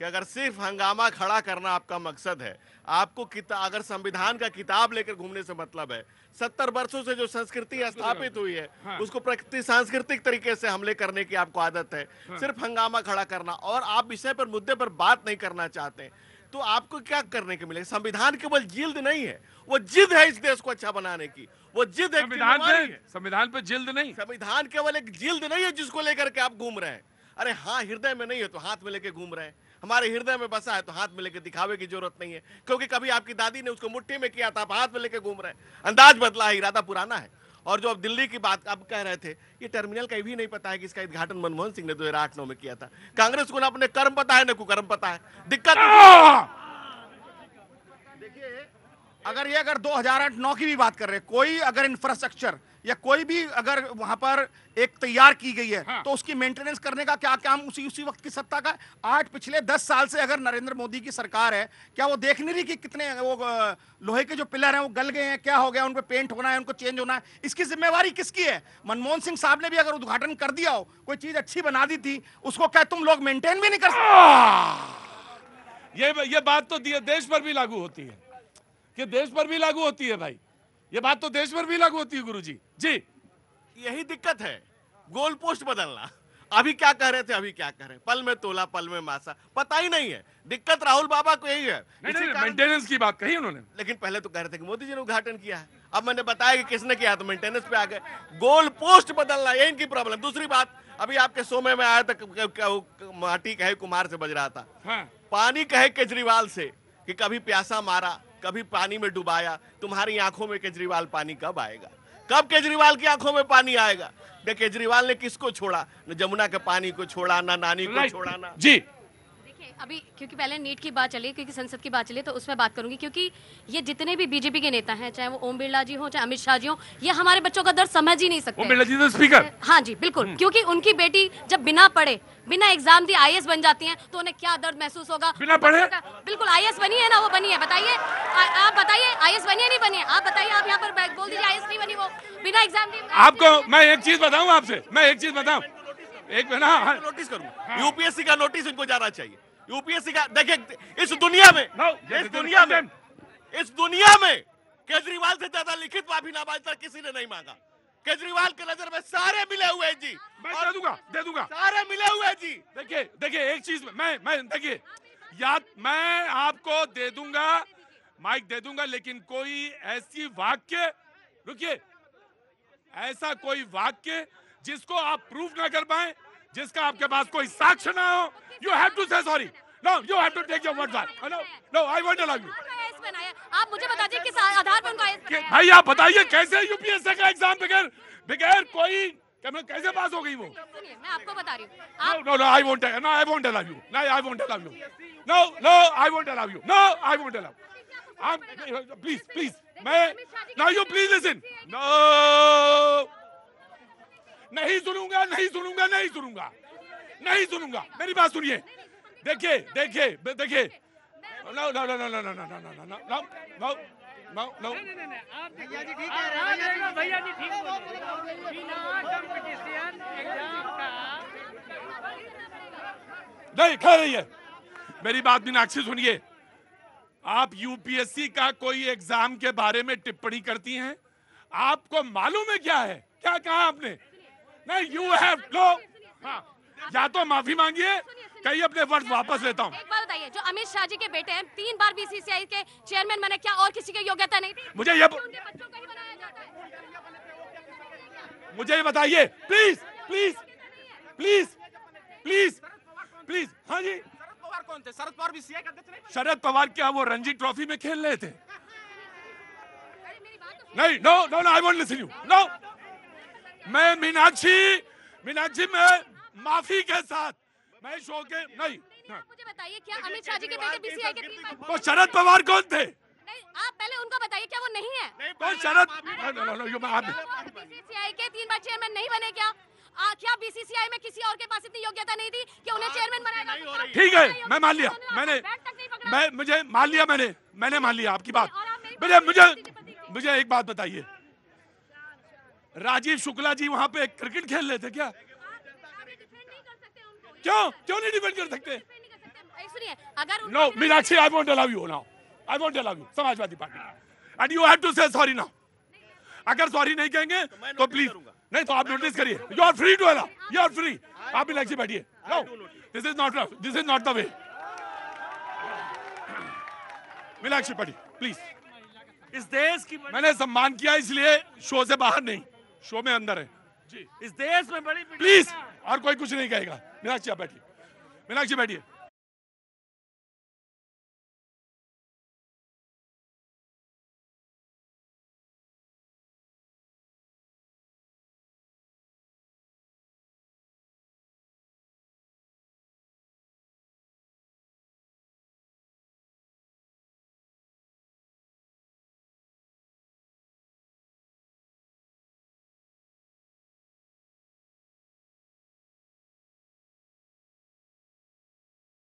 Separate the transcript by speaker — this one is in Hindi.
Speaker 1: कि अगर सिर्फ हंगामा खड़ा करना आपका मकसद है, आपको अगर संविधान का किताब लेकर घूमने से मतलब है, 70 वर्षों से जो संस्कृति स्थापित हुई है,
Speaker 2: हाँ।
Speaker 1: उसको प्रकृति सांस्कृतिक तरीके से हमले करने की आपको आदत है।
Speaker 2: हाँ।
Speaker 1: सिर्फ हंगामा खड़ा करना और आप विषय पर, मुद्दे पर बात नहीं करना चाहते, तो आपको क्या करने को मिलेगा? संविधान केवल जिल्द नहीं है, वो जिद है इस देश को अच्छा बनाने की, वो जिद है,
Speaker 2: संविधान पे जिल्द नहीं।
Speaker 1: संविधान केवल एक जिल्द नहीं है जिसको लेकर के आप घूम रहे हैं। अरे हाँ, हृदय में नहीं है तो हाथ में लेके घूम रहे हैं। हमारे हृदय में बसा है तो हाथ में लेके दिखावे की जरूरत नहीं है, क्योंकि कभी आपकी दादी ने उसको मुट्ठी में किया था, आप हाथ में लेके घूम रहे हैं। अंदाज बदला है, इरादा पुराना है। और जो अब दिल्ली की बात आप कह रहे थे, ये टर्मिनल का भी नहीं पता है कि इसका उद्घाटन मनमोहन सिंह ने 2008-9 में किया था। कांग्रेस को ना अपने कर्म पता है, ना कुकर्म पता है। दिक्कत
Speaker 3: देखिए, अगर 2008-9 की भी बात कर रहे हैं, कोई अगर इंफ्रास्ट्रक्चर या कोई भी अगर वहां पर एक तैयार की गई है,
Speaker 2: हाँ।
Speaker 3: तो उसकी मेंटेनेंस करने का क्या काम उसी वक्त की सत्ता का? आज पिछले 10 साल से अगर नरेंद्र मोदी की सरकार है, क्या वो देख नहीं रही कि कितने वो लोहे के जो पिलर हैं वो गल गए हैं, क्या हो गया, उन पे पेंट होना है, उनको चेंज होना है? इसकी जिम्मेवारी किसकी है? मनमोहन सिंह साहब ने भी अगर उद्घाटन कर दिया हो, कोई चीज अच्छी बना दी थी, उसको क्या तुम लोग मेंटेन भी नहीं कर सकते?
Speaker 2: ये बात तो देश पर भी लागू होती है, कि देश पर भी लागू होती है भाई। ये बात तो देश पर भी लागू होती है गुरुजी जी।
Speaker 1: यही दिक्कत है, गोल पोस्ट बदलना। अभी क्या कह रहे थे, अभी क्या कह रहे हैं, पल में तोला पल में मासा, पता ही नहीं है। दिक्कत राहुल बाबा को यही है।
Speaker 2: नहीं, मेंटेनेंस की बात कही उन्होंने,
Speaker 1: लेकिन पहले तो कह रहे थे कि मोदी जी ने उद्घाटन किया है, अब मैंने बताया कि किसने किया, तो मेंटेनेंस पे आ गए। गोल पोस्ट बदलना, यही इनकी प्रॉब्लम। दूसरी बात, अभी आपके शो में आया था, माटी कहे कुमार से बज रहा था,
Speaker 2: हाँ।
Speaker 1: पानी कहे केजरीवाल से कि कभी प्यासा मारा, कभी पानी में डुबाया, तुम्हारी आंखों में केजरीवाल पानी कब आएगा? कब केजरीवाल की आंखों में पानी आएगा? केजरीवाल ने किसको छोड़ा? न जमुना के पानी को छोड़ा, ना नानी को छोड़ा, ना
Speaker 2: जी।
Speaker 4: अभी क्योंकि पहले नीट की बात चली, क्योंकि संसद की बात चली, तो उसमें बात करूंगी, क्योंकि ये जितने भी बीजेपी के नेता हैं, चाहे वो ओम बिरला जी हो, चाहे अमित शाह जी हो, ये हमारे बच्चों का दर्द समझ ही नहीं सकते।
Speaker 2: ओम बिरला जी तो स्पीकर।
Speaker 4: हाँ जी, बिल्कुल, क्योंकि उनकी बेटी जब बिना पढ़े, बिना एग्जाम दिए आईएएस बन जाती हैं, तो उन्हें क्या दर्द महसूस होगा।
Speaker 2: बिना पढ़े
Speaker 4: बिल्कुल आईएएस बनी है ना, वो बनी है, बताइए आप बताइए, आईएएस बनी है नहीं बनी है? आप बताइए, आप यहाँ पर बोल दीजिए आईएएस नहीं बनी, वो बिना एग्जाम दिए।
Speaker 2: आपको मैं एक चीज बताऊं आपसे, एक
Speaker 1: नोटिस करूंगा, यूपीएससी का नोटिस इनको जाना चाहिए। यूपीएससी का देखिए, इस दुनिया में केजरीवाल से ज्यादा लिखित माफीनामा किसी ने नहीं मांगा। केजरीवाल की नजर में सारे मिले हुए हैं जी।
Speaker 2: मैं दे दूंगा
Speaker 1: सारे मिले हुए हैं जी।
Speaker 2: देखिए एक चीज मैं देखिए, या मैं आपको दे दूंगा, माइक दे दूंगा, लेकिन कोई ऐसी वाक्य, रुकिए, ऐसा कोई वाक्य जिसको आप प्रूफ ना कर पाए, जिसका आपके पास कोई साक्ष्य ना हो, you have to say sorry. No, you have to take your word back. No, I won't allow you.
Speaker 4: आप मुझे बता दीजिए किस आधार पर उनको आईएएस बनाया?
Speaker 2: भाई आप बताइए, कैसे यूपीएससी का एग्जाम बगैर कोई कैसे पास हो गई वो?
Speaker 4: मैं आपको बता रही हूँ।
Speaker 2: No, I won't allow you. No, I won't allow you. No, I won't allow you. No, I won't allow. Please. Now you please listen. No. नहीं सुनूंगा। मेरी बात सुनिए। देखिए। No.
Speaker 5: भैया जी ठीक बोले। बिना कंपटीशन एग्जाम का
Speaker 2: नहीं कह रही है। मेरी बात मीनाक्षी सुनिए, आप यूपीएससी का कोई एग्जाम के बारे में टिप्पणी करती हैं, आपको मालूम है क्या है? क्या कहा आपने? नहीं, यू हैव नो। हाँ, या तो माफी मांगिए, कहीं अपने वर्ड वापस लेता हूँ।
Speaker 4: एक बात बताइए, जो अमित शाह जी के बेटे हैं, 3 बार बीसीसीआई के चेयरमैन बने, क्या और किसी की योग्यता नहीं थी?
Speaker 2: मुझे ये बताइए, प्लीज। हाँ जी,
Speaker 3: शरद पवार कौन थे? शरद पवार बीसीसीआई का अध्यक्ष नहीं?
Speaker 2: शरद पवार क्या वो रणजी ट्रॉफी में खेल रहे थे? नहीं, no, I won't listen you. No, मैं मीनाक्षी मैं माफी के साथ, मैं शो के नहीं।
Speaker 4: मुझे बताइए, क्या अमित शाह जी के बेटे बीसीसीआई के 3 बार?
Speaker 2: तो शरद पवार कौन थे?
Speaker 4: नहीं, आप पहले उनको बताइए, क्या वो नहीं है?
Speaker 2: तो शरद
Speaker 4: बीसीसीआई के 3 बार चेयरमैन नहीं बने क्या? क्या बीसीसीआई में किसी और के पास इतनी योग्यता नहीं थी कि उन्हें चेयरमैन बनाया?
Speaker 2: ठीक है, मैं मान लिया, मुझे मान लिया, मैंने मान लिया आपकी बात। मुझे एक बात बताइए, राजीव शुक्ला जी वहां पे क्रिकेट खेल रहे थे क्या? क्यों नहीं डिफेंड कर सकते?
Speaker 4: सुनिए, हैं अगर
Speaker 2: no Meenakshi, I won't allow you now, I won't allow you, Samajwadi Party, and you have to say sorry now. अगर सॉरी नहीं कहेंगे तो प्लीज, नहीं तो आप नोटिस करिए, you are free to allow, you are free, आप मीनाक्षी बैठिए। No, this is not the way. Meenakshi बैठिए प्लीज।
Speaker 5: इस देश की
Speaker 2: मैंने सम्मान किया इसलिए शो से बाहर नहीं, शो में अंदर है जी।
Speaker 5: इस देश में बड़ी
Speaker 2: प्लीज, और कोई कुछ नहीं कहेगा। मीनाक्षी आप बैठिए, मीनाक्षी बैठिए।